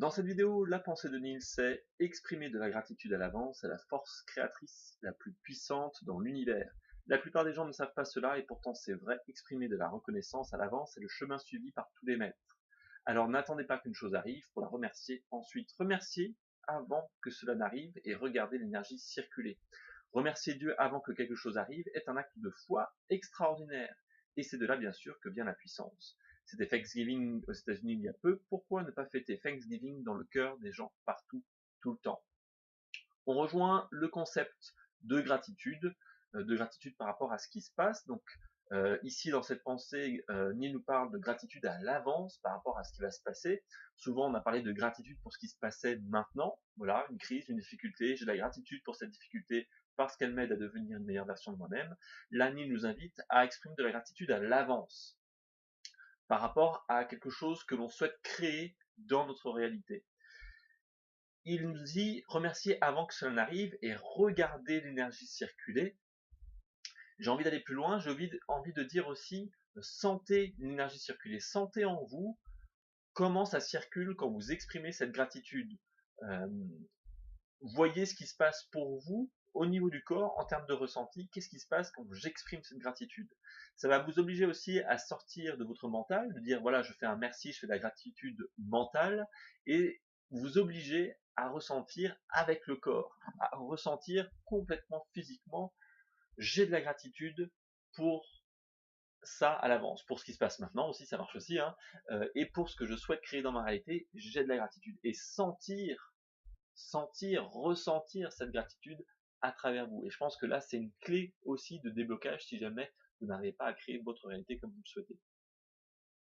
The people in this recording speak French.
Dans cette vidéo, la pensée de Neil, c'est exprimer de la gratitude à l'avance est la force créatrice la plus puissante dans l'univers. La plupart des gens ne savent pas cela et pourtant c'est vrai, exprimer de la reconnaissance à l'avance est le chemin suivi par tous les maîtres. Alors n'attendez pas qu'une chose arrive pour la remercier, ensuite remercier avant que cela n'arrive et regardez l'énergie circuler. Remercier Dieu avant que quelque chose arrive est un acte de foi extraordinaire. Et c'est de là bien sûr que vient la puissance. C'était Thanksgiving aux États-Unis il y a peu, pourquoi ne pas fêter Thanksgiving dans le cœur des gens partout, tout le temps? On rejoint le concept de gratitude par rapport à ce qui se passe. Donc ici dans cette pensée, Neil nous parle de gratitude à l'avance par rapport à ce qui va se passer. Souvent on a parlé de gratitude pour ce qui se passait maintenant, voilà, une crise, une difficulté, j'ai de la gratitude pour cette difficulté parce qu'elle m'aide à devenir une meilleure version de moi-même. Là Neil nous invite à exprimer de la gratitude à l'avance par rapport à quelque chose que l'on souhaite créer dans notre réalité. Il nous dit remercier avant que cela n'arrive et regarder l'énergie circuler. J'ai envie d'aller plus loin, j'ai envie de dire aussi sentez l'énergie circuler, sentez en vous comment ça circule quand vous exprimez cette gratitude. Euh, Voyez ce qui se passe pour vous au niveau du corps en termes de ressenti, qu'est-ce qui se passe quand j'exprime cette gratitude. Ça va vous obliger aussi à sortir de votre mental, de dire voilà, je fais un merci, je fais de la gratitude mentale, et vous obliger à ressentir avec le corps, à ressentir complètement physiquement, j'ai de la gratitude pour ça à l'avance, pour ce qui se passe maintenant aussi, ça marche aussi, hein, et pour ce que je souhaite créer dans ma réalité, j'ai de la gratitude. Et ressentir cette gratitude à travers vous. Et je pense que là, c'est une clé aussi de déblocage si jamais vous n'arrivez pas à créer votre réalité comme vous le souhaitez.